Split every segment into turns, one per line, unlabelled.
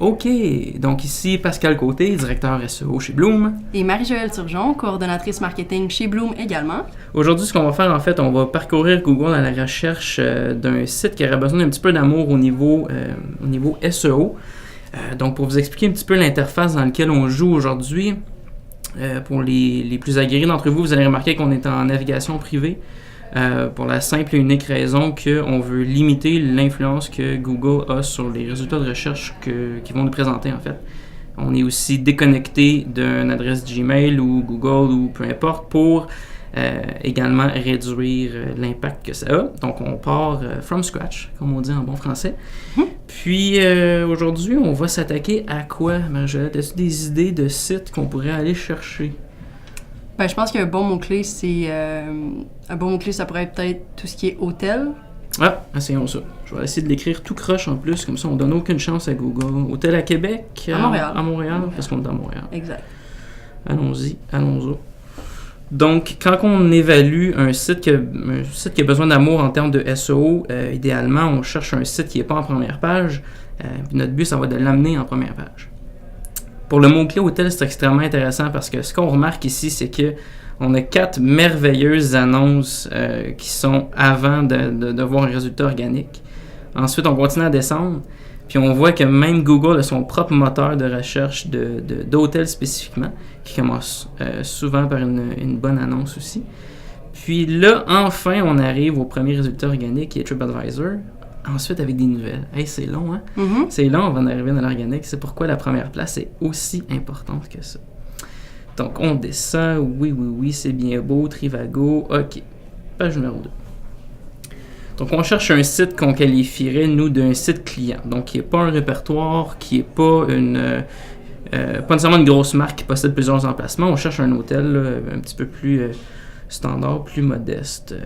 OK, donc ici Pascal Côté, directeur SEO chez Bloom.
Et Marie-Joëlle Turgeon, coordonnatrice marketing chez Bloom également.
Aujourd'hui, ce qu'on va faire, en fait, on va parcourir Google à la recherche d'un site qui aurait besoin d'un petit peu d'amour au niveau SEO. Donc, pour vous expliquer un petit peu l'interface dans laquelle on joue aujourd'hui, pour les plus aguerris d'entre vous, vous allez remarquer qu'on est en navigation privée. Pour la simple et unique raison qu'on veut limiter l'influence que Google a sur les résultats de recherche qu'ils vont nous présenter en fait. On est aussi déconnecté d'une adresse Gmail ou Google ou peu importe pour également réduire l'impact que ça a. Donc on part from scratch, comme on dit en bon français. Puis aujourd'hui, on va s'attaquer à quoi, Marie-Joëlle? As-tu des idées de sites qu'on pourrait aller chercher?
Ben, je pense qu'un bon mot-clé, ça pourrait être peut-être tout ce qui est hôtel.
Ah, essayons ça. Je vais essayer de l'écrire tout croche en plus, comme ça on donne aucune chance à Google. Hôtel à Québec?
À Montréal.
À Montréal, parce qu'on est à Montréal.
Exact.
Allons-y. Donc, quand on évalue un site qui a besoin d'amour en termes de SEO, idéalement, on cherche un site qui n'est pas en première page. Puis notre but, ça va être de l'amener en première page. Pour le mot-clé hôtel, c'est extrêmement intéressant parce que ce qu'on remarque ici, c'est que on a 4 merveilleuses annonces qui sont avant de voir un résultat organique. Ensuite, on continue à descendre, puis on voit que même Google a son propre moteur de recherche d'hôtels spécifiquement, qui commence souvent par une bonne annonce aussi. Puis là, enfin, on arrive au premier résultat organique qui est TripAdvisor. Ensuite, avec des nouvelles. Hey, c'est long, hein?
Mm-hmm.
C'est long avant d'arriver dans l'organique. C'est pourquoi la première place est aussi importante que ça. Donc, on descend. Oui, c'est bien beau. Trivago. OK. Page numéro 2. Donc, on cherche un site qu'on qualifierait, nous, d'un site client. Donc, qui n'est pas un répertoire, qui n'est pas pas nécessairement une grosse marque qui possède plusieurs emplacements. On cherche un hôtel là, un petit peu plus standard, plus modeste.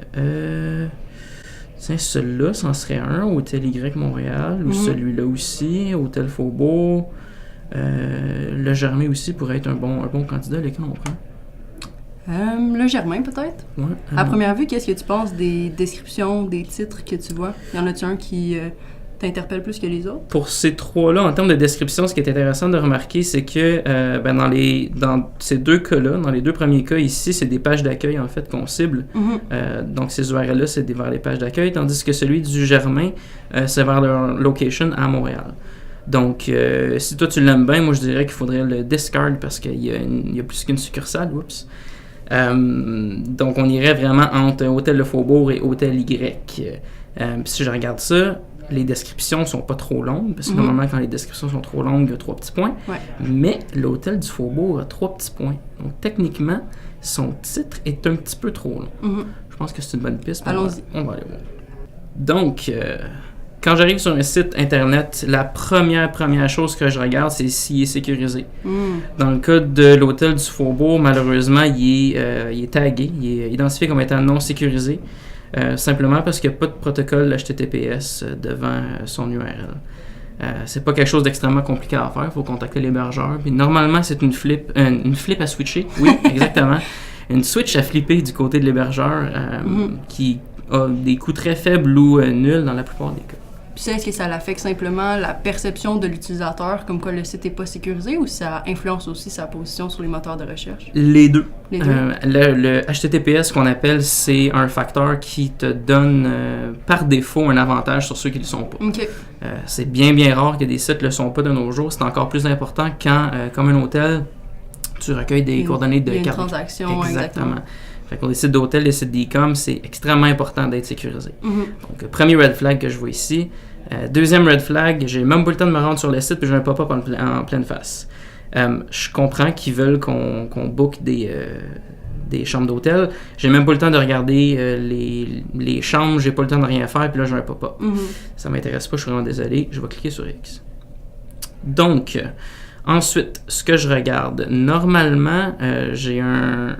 Tiens, celui-là, c'en serait un, Hôtel Y Montréal, ou celui-là aussi, Hôtel Faubourg. Le Germain aussi pourrait être un bon candidat, lesquels on prend?
Le Germain, peut-être?
Ouais,
À première vue, qu'est-ce que tu penses des descriptions, des titres que tu vois? Y en a-tu un qui t'interpelle plus que les autres?
Pour ces trois-là, en termes de description, ce qui est intéressant de remarquer, c'est que dans ces deux cas-là, dans les deux premiers cas ici, c'est des pages d'accueil en fait qu'on cible. Donc ces URL-là, c'est vers les pages d'accueil, tandis que celui du Germain, c'est vers leur location à Montréal. Donc, si toi tu l'aimes bien, moi je dirais qu'il faudrait le discard parce qu'il y a plus qu'une succursale. Oups. Donc, on irait vraiment entre Hôtel Le Faubourg et Hôtel Y. Si je regarde ça, les descriptions sont pas trop longues, parce que normalement, quand les descriptions sont trop longues, il y a 3 petits points. Ouais. Mais l'Hôtel du Faubourg a 3 petits points. Donc, techniquement, son titre est un petit peu trop long. Je pense que c'est une bonne piste.
Allons-y.
On va aller voir. Donc, quand j'arrive sur un site Internet, la première chose que je regarde, c'est s'il est sécurisé. Dans le cas de l'Hôtel du Faubourg, malheureusement, il est tagué, il est identifié comme étant non sécurisé, simplement parce qu'il n'y a pas de protocole HTTPS devant son URL. C'est pas quelque chose d'extrêmement compliqué à faire, il faut contacter l'hébergeur. Puis normalement, c'est une flip à switcher. Oui, exactement. Une switch à flipper du côté de l'hébergeur qui a des coûts très faibles ou nuls dans la plupart des cas.
Puis ça, est-ce que ça affecte simplement la perception de l'utilisateur, comme quoi le site n'est pas sécurisé, ou ça influence aussi sa position sur les moteurs de recherche?
Les deux.
Les deux.
Le HTTPS qu'on appelle, c'est un facteur qui te donne par défaut un avantage sur ceux qui ne le sont pas.
Okay.
C'est bien rare que des sites ne le sont pas de nos jours. C'est encore plus important quand, comme un hôtel, tu recueilles des coordonnées de carte.
Une transaction, exactement.
Fait pour les sites d'hôtels, les sites d'e-com, c'est extrêmement important d'être sécurisé. Donc, premier red flag que je vois ici. Deuxième red flag, j'ai même pas le temps de me rendre sur le site puis j'ai un pop-up en pleine face. Je comprends qu'ils veulent qu'on book des chambres d'hôtel. J'ai même pas le temps de regarder les chambres, j'ai pas le temps de rien faire puis là j'ai un pop-up. Ça m'intéresse pas, je suis vraiment désolé. Je vais cliquer sur X. Donc, ensuite, ce que je regarde, normalement, j'ai un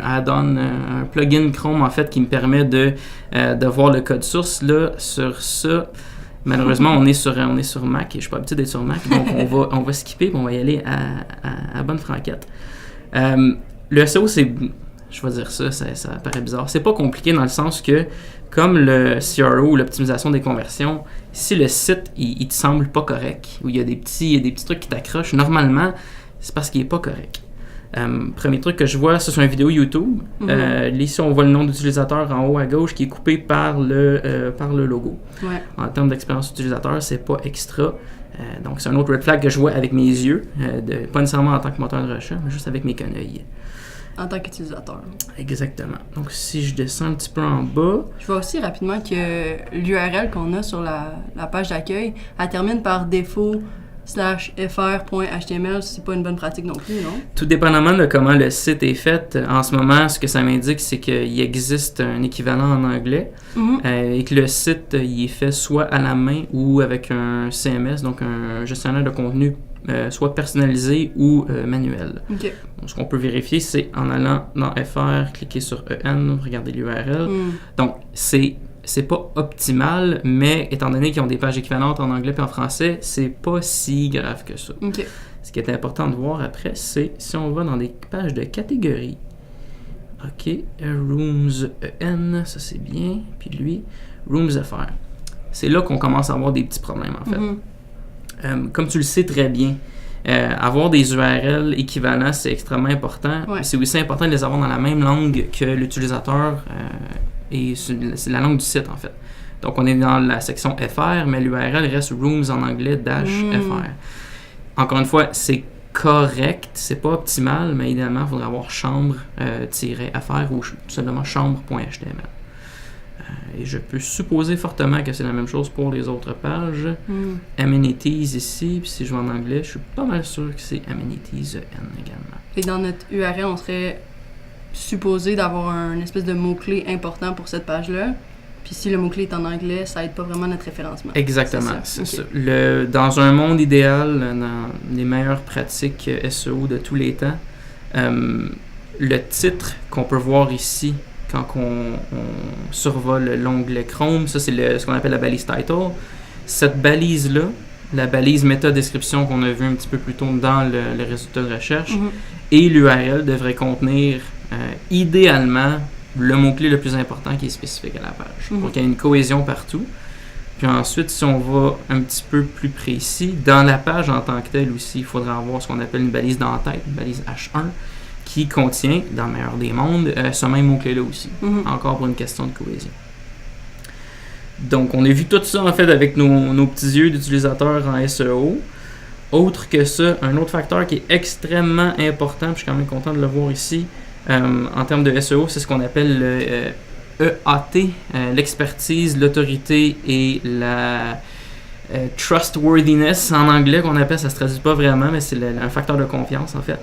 add-on, un plugin Chrome en fait qui me permet de voir le code source. Là, sur ça, malheureusement, on est sur Mac et je suis pas habitué d'être sur Mac, donc on va skipper et on va y aller à bonne franquette. Le SEO, je vais dire ça paraît bizarre. C'est pas compliqué dans le sens que, comme le CRO ou l'optimisation des conversions, si le site, il te semble pas correct, ou il y a des petits trucs qui t'accrochent, normalement, c'est parce qu'il est pas correct. Premier truc que je vois, ça c'est une vidéo YouTube. Ici, on voit le nom d'utilisateur en haut à gauche qui est coupé par le logo.
Ouais.
En termes d'expérience utilisateur, c'est pas extra. Donc, c'est un autre red flag que je vois avec mes yeux, pas nécessairement en tant que moteur de recherche, mais juste avec mes conneilles.
En tant qu'utilisateur.
Exactement. Donc, si je descends un petit peu en bas...
Je vois aussi rapidement que l'URL qu'on a sur la page d'accueil, elle termine par défaut /fr.html, c'est pas une bonne pratique non plus, non?
Tout dépendamment de comment le site est fait, en ce moment, ce que ça m'indique, c'est qu'il existe un équivalent en anglais et que le site il est fait soit à la main ou avec un CMS, donc un gestionnaire de contenu soit personnalisé ou manuel.
Okay.
Donc, ce qu'on peut vérifier, c'est en allant dans FR, cliquer sur EN, regarder l'URL. Donc, c'est pas optimal, mais étant donné qu'ils ont des pages équivalentes en anglais et en français, c'est pas si grave que ça.
Okay.
Ce qui est important de voir après, c'est si on va dans des pages de catégories. OK, Rooms EN, ça c'est bien. Puis lui, Rooms FR. C'est là qu'on commence à avoir des petits problèmes en fait. Comme tu le sais très bien, avoir des URL équivalents, c'est extrêmement important.
Ouais.
C'est aussi important de les avoir dans la même langue que l'utilisateur. Et c'est la langue du site, en fait. Donc, on est dans la section FR, mais l'URL reste Rooms en anglais -FR. Encore une fois, c'est correct, c'est pas optimal, mais idéalement, il faudrait avoir chambre-fr ou tout simplement chambre.html. Et je peux supposer fortement que c'est la même chose pour les autres pages. Amenities ici, puis si je vais en anglais, je suis pas mal sûr que c'est Amenities N également.
Et dans notre URL, on serait supposé d'avoir un espèce de mot-clé important pour cette page-là. Puis si le mot-clé est en anglais, ça aide pas vraiment notre référencement.
Exactement, c'est ça. Dans un monde idéal, dans les meilleures pratiques SEO de tous les temps, le titre qu'on peut voir ici, quand on survole l'onglet Chrome, ça c'est ce qu'on appelle la balise title. Cette balise-là, la balise méta-description qu'on a vu un petit peu plus tôt dans le résultat de recherche, et l'URL devrait contenir idéalement le mot-clé le plus important qui est spécifique à la page, pour qu'il y ait une cohésion partout. Puis ensuite, si on va un petit peu plus précis, dans la page en tant que telle aussi, il faudra avoir ce qu'on appelle une balise d'entête, une balise H1, qui contient, dans le meilleur des mondes, ce même mot-clé-là aussi, encore pour une question de cohésion. Donc, on a vu tout ça, en fait, avec nos petits yeux d'utilisateurs en SEO. Autre que ça, un autre facteur qui est extrêmement important, puis je suis quand même content de le voir ici, en termes de SEO, c'est ce qu'on appelle le EAT, l'expertise, l'autorité et la trustworthiness en anglais qu'on appelle, ça se traduit pas vraiment, mais c'est un facteur de confiance en fait.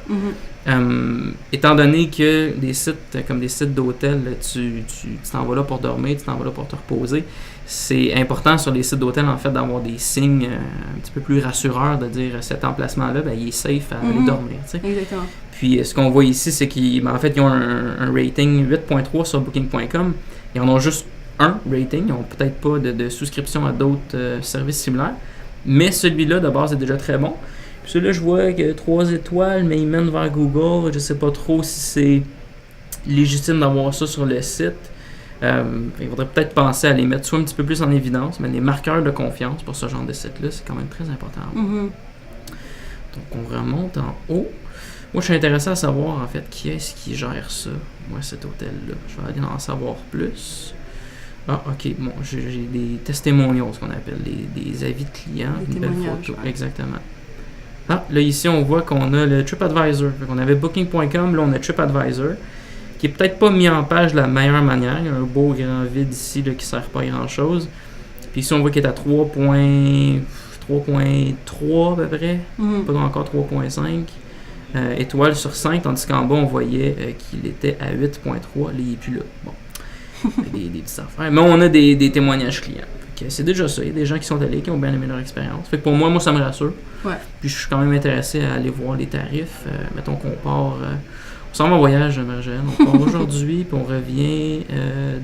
Étant donné que des sites comme des sites d'hôtel, tu t'en vas là pour dormir, tu t'en vas là pour te reposer, c'est important sur les sites d'hôtel en fait d'avoir des signes un petit peu plus rassureurs, de dire cet emplacement-là, ben, il est safe à aller dormir. T'sais.
Exactement.
Puis ce qu'on voit ici, c'est qu'ils en fait, ils ont un rating 8.3 sur Booking.com. Ils en ont juste un rating. Ils n'ont peut-être pas de souscription à d'autres services similaires. Mais celui-là, de base, est déjà très bon. Puis celui-là, je vois que 3 étoiles, mais il mène vers Google. Je ne sais pas trop si c'est légitime d'avoir ça sur le site. Il faudrait peut-être penser à les mettre soit un petit peu plus en évidence, mais les marqueurs de confiance pour ce genre de site-là, c'est quand même très important. Donc, on remonte en haut. Moi, je suis intéressé à savoir, en fait, qui est-ce qui gère ça, moi, cet hôtel-là. Je vais aller en savoir plus. Ah, OK. Bon, j'ai des testimonials, ce qu'on appelle, des avis de clients, une belle photo. Exactement. Ah, là, ici, on voit qu'on a le TripAdvisor. On avait Booking.com, là, on a TripAdvisor, qui est peut-être pas mis en page de la meilleure manière. Il y a un beau grand vide ici, là, qui sert pas à grand-chose. Puis ici, on voit qu'il est à 3.3 à peu près. Pas encore 3.5. Étoiles sur 5, tandis qu'en bas, on voyait qu'il était à 8.3. Là, il n'est plus là. Bon, des petites affaires. Mais on a des témoignages clients. C'est déjà ça. Il y a des gens qui sont allés, qui ont bien aimé leur expérience. Fait que pour moi, ça me rassure.
Ouais.
Puis je suis quand même intéressé à aller voir les tarifs. Mettons qu'on part... on s'en va en voyage, Marjolaine. On part aujourd'hui, puis on revient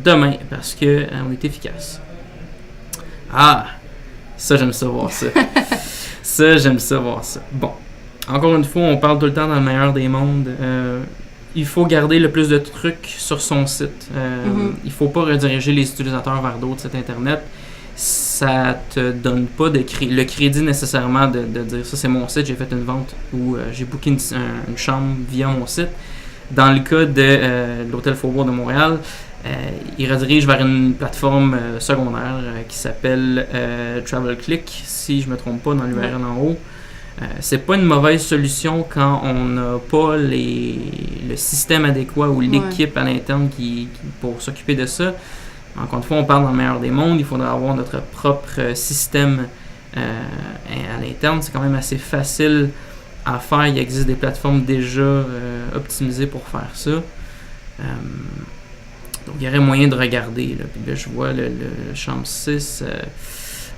demain, parce qu'on est efficace. Ah! Ça, j'aime ça voir ça. Ça, j'aime ça voir ça. Bon. Encore une fois, on parle tout le temps dans le meilleur des mondes. il faut garder le plus de trucs sur son site. Il faut pas rediriger les utilisateurs vers d'autres sites internet. Ça te donne pas le crédit nécessairement de dire ça c'est mon site, j'ai fait une vente ou j'ai booké une chambre via mon site. Dans le cas de l'Hôtel Faubourg de Montréal, il redirige vers une plateforme secondaire qui s'appelle TravelClick, si je me trompe pas dans l'URL en haut. C'est pas une mauvaise solution quand on n'a pas le système adéquat ou l'équipe à l'interne pour s'occuper de ça. Encore une fois, on parle dans le meilleur des mondes, il faudra avoir notre propre système à l'interne. C'est quand même assez facile à faire. Il existe des plateformes déjà optimisées pour faire ça. Donc, il y aurait moyen de regarder. Là. Puis là, je vois le chambre 6,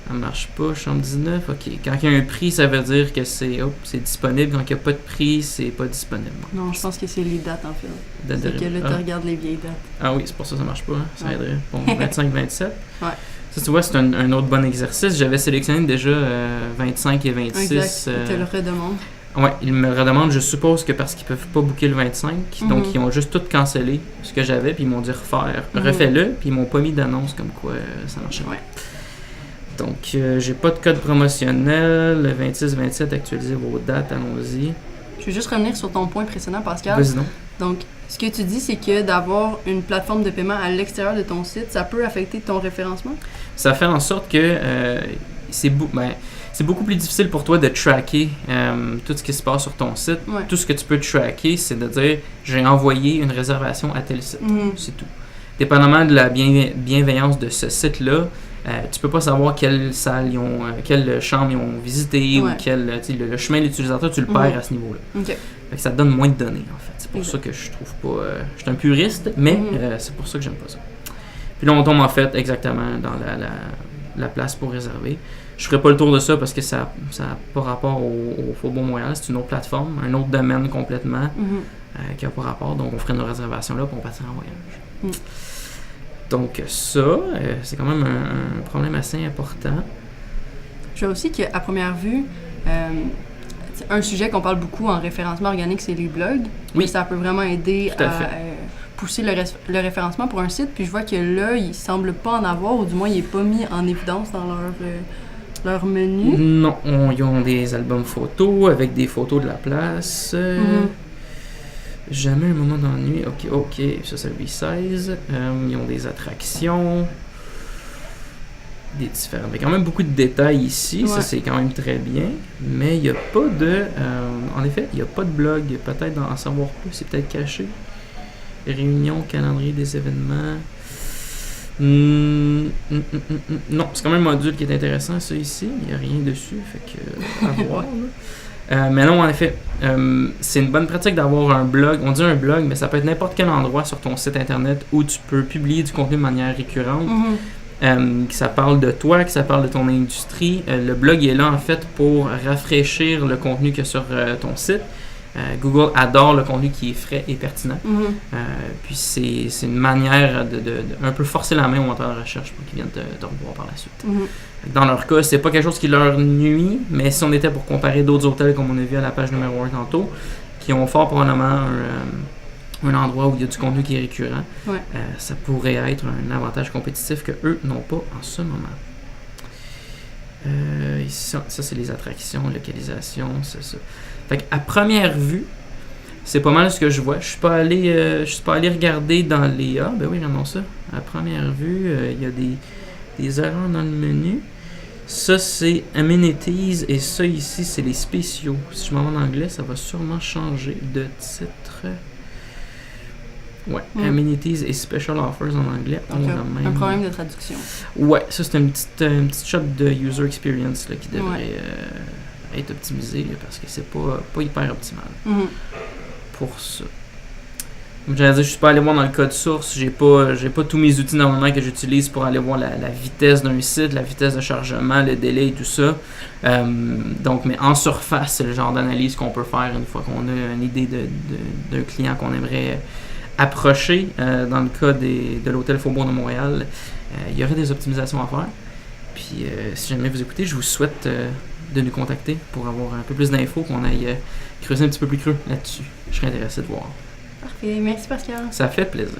ça marche pas. Chambre 19, ok. Quand il y a un prix, ça veut dire que c'est disponible. Quand il n'y a pas de prix, c'est pas disponible.
Non, je pense que c'est les dates en fait. C'est que là, tu regardes les vieilles dates.
Ah oui, c'est pour ça que ça marche pas. Hein. Ça aiderait. Bon, 25-27.
Ouais.
Ça, tu vois, c'est un autre bon exercice. J'avais sélectionné déjà 25 et 26.
Exact. Ils te le redemandent.
Ouais, ils me redemandent, je suppose que parce qu'ils peuvent pas booker le 25, donc ils ont juste tout cancellé ce que j'avais, puis ils m'ont dit refais-le, puis ils m'ont pas mis d'annonce comme quoi ça marchait.
Ouais.
Donc, j'ai pas de code promotionnel, le 26-27, actualisez vos dates, allons-y.
Je vais juste revenir sur ton point précédent, Pascal.
Vas-y donc.
Donc, ce que tu dis, c'est que d'avoir une plateforme de paiement à l'extérieur de ton site, ça peut affecter ton référencement?
Ça fait en sorte que c'est beaucoup plus difficile pour toi de tracker tout ce qui se passe sur ton site.
Ouais.
Tout ce que tu peux tracker, c'est de dire j'ai envoyé une réservation à tel site. C'est tout. Dépendamment de la bienveillance de ce site-là, tu peux pas savoir quelle salle quelle chambre ils ont visité ou le chemin de l'utilisateur, tu le perds à ce niveau-là.
Okay.
Fait que ça te donne moins de données, en fait. C'est pour ça que je trouve pas... je suis un puriste, mais c'est pour ça que j'aime pas ça. Puis là, on tombe en fait exactement dans la place pour réserver. Je ferai pas le tour de ça parce que ça n'a pas rapport au Faubourg Montréal. C'est une autre plateforme, un autre domaine complètement qui n'a pas rapport. Donc, on ferait nos réservations là pour partir en voyage. Donc, ça, c'est quand même un problème assez important.
Je vois aussi qu'à première vue, un sujet qu'on parle beaucoup en référencement organique, c'est les blogs. Oui. Ça peut vraiment aider à pousser le référencement pour un site. Puis je vois que là, il semble pas en avoir, ou du moins, il n'est pas mis en évidence dans leur menu.
Non, ils ont des albums photos avec des photos de la place. Jamais un moment d'ennui. Ok, ça c'est le resize. Ils ont des attractions. Des différents. Il y a quand même beaucoup de détails ici. Ouais. Ça c'est quand même très bien. Mais il n'y a pas de... en effet, il n'y a pas de blog. Peut-être d'en savoir plus. C'est peut-être caché. Réunion, calendrier des événements. Non, c'est quand même un module qui est intéressant, ça ici. Il n'y a rien dessus. Fait que, à voir. Mais non, en effet, c'est une bonne pratique d'avoir un blog. On dit un blog, mais ça peut être n'importe quel endroit sur ton site internet où tu peux publier du contenu de manière récurrente. Que ça parle de toi, que ça parle de ton industrie. Le blog est là en fait pour rafraîchir le contenu qu'il y a sur ton site. Google adore le contenu qui est frais et pertinent. Puis c'est une manière de un peu forcer la main aux moteurs de recherche pour qu'ils viennent te revoir par la suite. Dans leur cas, c'est pas quelque chose qui leur nuit, mais si on était pour comparer d'autres hôtels comme on a vu à la page numéro 1 tantôt, qui ont fort probablement un endroit où il y a du contenu qui est récurrent, ça pourrait être un avantage compétitif que eux n'ont pas en ce moment. Ça c'est les attractions, localisation, c'est ça. Fait qu'à première vue, c'est pas mal ce que je vois. Je suis pas allé regarder dans les... Ah, ben oui, regardons ça. À première vue, il y a des erreurs dans le menu. Ça, c'est Amenities, et ça ici, c'est les spéciaux. Si je m'en vais en anglais, ça va sûrement changer de titre. Ouais, Amenities et Special Offers en anglais.
Donc, un problème de traduction.
Ouais, ça, c'est une petite shot de User Experience là, qui devrait... être optimisé là, parce que c'est pas hyper optimal pour ça. Comme j'allais dire, je suis pas allé voir dans le code source, j'ai pas tous mes outils normalement que j'utilise pour aller voir la vitesse d'un site, la vitesse de chargement, le délai et tout ça. Donc, mais en surface, c'est le genre d'analyse qu'on peut faire une fois qu'on a une idée d'un client qu'on aimerait approcher. Dans le cas de l'Hôtel Faubourg de Montréal, il y aurait des optimisations à faire. Puis, si jamais vous écoutez, je vous souhaite de nous contacter pour avoir un peu plus d'infos, qu'on aille creuser un petit peu plus creux là-dessus. Je serais intéressé de voir.
Parfait. Merci, Pascal.
Ça fait plaisir.